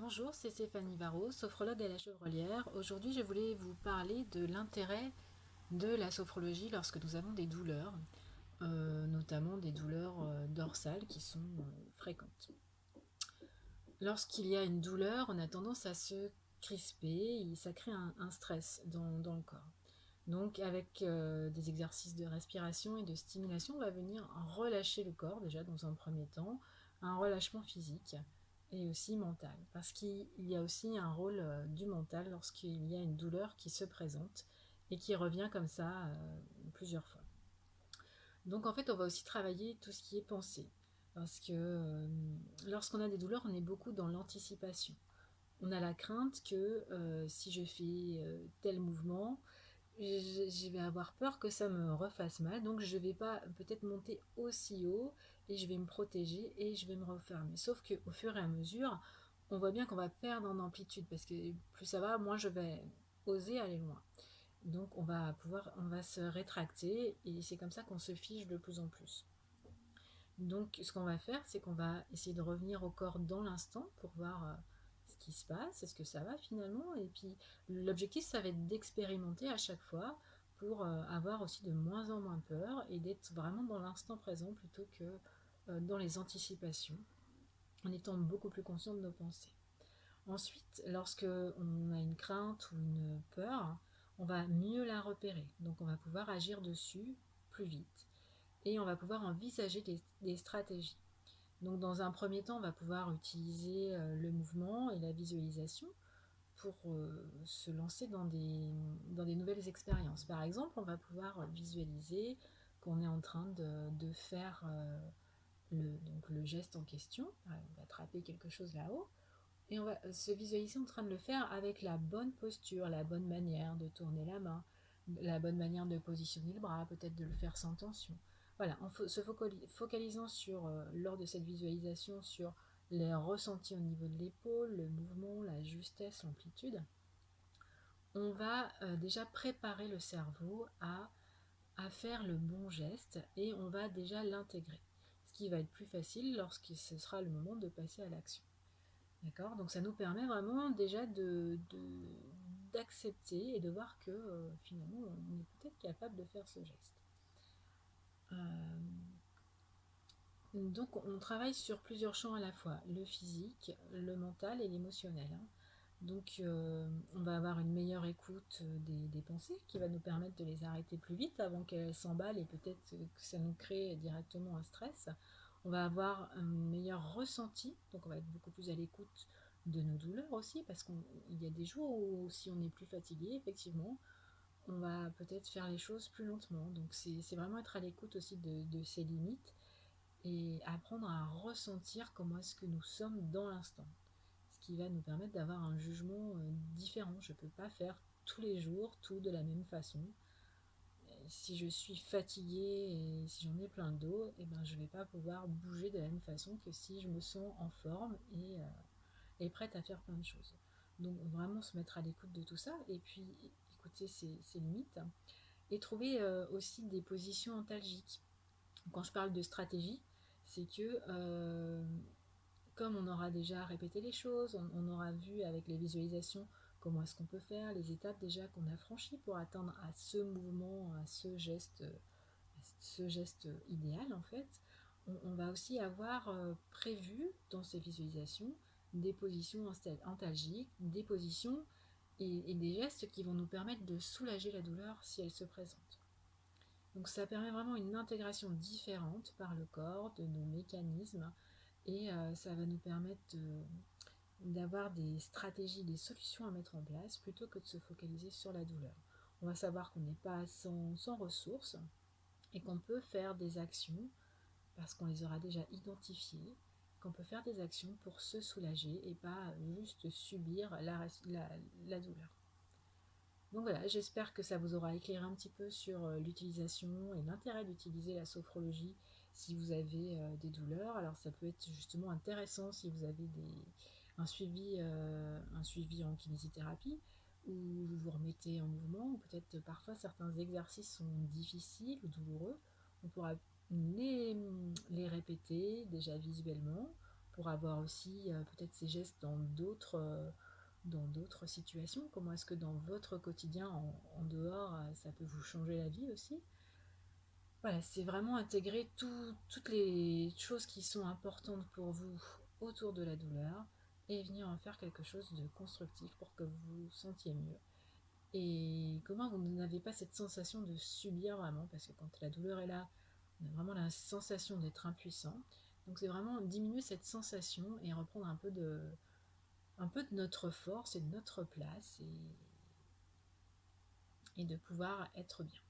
Bonjour, c'est Stéphanie Varro, sophrologue à la Chevrolière. Aujourd'hui, je voulais vous parler de l'intérêt de la sophrologie lorsque nous avons des douleurs, notamment des douleurs dorsales qui sont fréquentes. Lorsqu'il y a une douleur, on a tendance à se crisper et ça crée un stress dans le corps. Donc avec des exercices de respiration et de stimulation, on va venir relâcher le corps déjà dans un premier temps, un relâchement physique et aussi mental. Parce qu'il y a aussi un rôle du mental lorsqu'il y a une douleur qui se présente et qui revient comme ça plusieurs fois. Donc en fait, on va aussi travailler tout ce qui est pensée. Parce que lorsqu'on a des douleurs, on est beaucoup dans l'anticipation. On a la crainte que si je fais tel mouvement, je vais avoir peur que ça me refasse mal, donc je vais pas peut-être monter aussi haut et je vais me protéger et je vais me refermer. Sauf qu'au fur et à mesure, on voit bien qu'on va perdre en amplitude parce que plus ça va, moins je vais oser aller loin. Donc on va se rétracter et c'est comme ça qu'on se fige de plus en plus. Donc, ce qu'on va faire, c'est qu'on va essayer de revenir au corps dans l'instant pour voir ce qui se passe, est-ce que ça va finalement. Et puis, l'objectif, ça va être d'expérimenter à chaque fois pour avoir aussi de moins en moins peur et d'être vraiment dans l'instant présent plutôt que dans les anticipations, en étant beaucoup plus conscient de nos pensées. Ensuite, lorsque on a une crainte ou une peur, on va mieux la repérer. Donc, on va pouvoir agir dessus plus vite et on va pouvoir envisager des stratégies. Donc dans un premier temps, on va pouvoir utiliser le mouvement et la visualisation pour se lancer dans des nouvelles expériences. Par exemple, on va pouvoir visualiser qu'on est en train de faire donc le geste en question. On va attraper quelque chose là-haut. Et on va se visualiser en train de le faire avec la bonne posture, la bonne manière de tourner la main, la bonne manière de positionner le bras, peut-être de le faire sans tension. Voilà, en se focalisant sur, lors de cette visualisation sur les ressentis au niveau de l'épaule, le mouvement, la justesse, l'amplitude, on va déjà préparer le cerveau à faire le bon geste et on va déjà l'intégrer. Ce qui va être plus facile lorsque ce sera le moment de passer à l'action. D'accord. Donc ça nous permet vraiment déjà d'accepter et de voir que finalement on est peut-être capable de faire ce geste. Donc on travaille sur plusieurs champs à la fois, le physique, le mental et l'émotionnel, hein. Donc on va avoir une meilleure écoute des pensées qui va nous permettre de les arrêter plus vite avant qu'elles s'emballent et peut-être que ça nous crée directement un stress. On va avoir un meilleur ressenti, donc on va être beaucoup plus à l'écoute de nos douleurs aussi, parce qu'il y a des jours où si on est plus fatigué, effectivement, on va peut-être faire les choses plus lentement. Donc c'est vraiment être à l'écoute aussi de ses limites et apprendre à ressentir comment est-ce que nous sommes dans l'instant. Ce qui va nous permettre d'avoir un jugement différent. Je ne peux pas faire tous les jours tout de la même façon. Si je suis fatiguée et si j'en ai plein le dos, eh ben, je ne vais pas pouvoir bouger de la même façon que si je me sens en forme et prête à faire plein de choses. Donc vraiment se mettre à l'écoute de tout ça et puis écouter ses limites et trouver aussi des positions antalgiques. Quand je parle de stratégie, c'est que comme on aura déjà répété les choses, on aura vu avec les visualisations comment est-ce qu'on peut faire, les étapes déjà qu'on a franchies pour atteindre à ce mouvement, à ce geste idéal en fait, on va aussi avoir prévu dans ces visualisations des positions antalgiques, des positions et des gestes qui vont nous permettre de soulager la douleur si elle se présente. Donc ça permet vraiment une intégration différente par le corps de nos mécanismes et ça va nous permettre d'avoir des stratégies, des solutions à mettre en place plutôt que de se focaliser sur la douleur. On va savoir qu'on n'est pas sans ressources et qu'on peut faire des actions parce qu'on les aura déjà identifiées, qu'on peut faire des actions pour se soulager et pas juste subir la douleur. Donc voilà, j'espère que ça vous aura éclairé un petit peu sur l'utilisation et l'intérêt d'utiliser la sophrologie si vous avez des douleurs. Alors ça peut être justement intéressant si vous avez un suivi en kinésithérapie où vous vous remettez en mouvement, ou peut-être parfois certains exercices sont difficiles ou douloureux. On pourra les répéter déjà visuellement pour avoir aussi peut-être ces gestes dans d'autres situations. Comment est-ce que dans votre quotidien, en dehors, ça peut vous changer la vie aussi. Voilà, c'est vraiment intégrer toutes les choses qui sont importantes pour vous autour de la douleur et venir en faire quelque chose de constructif pour que vous vous sentiez mieux. Et comment vous n'avez pas cette sensation de subir vraiment, parce que quand la douleur est là, on a vraiment la sensation d'être impuissant. Donc c'est vraiment diminuer cette sensation et reprendre un peu de notre force et de notre place et de pouvoir être bien.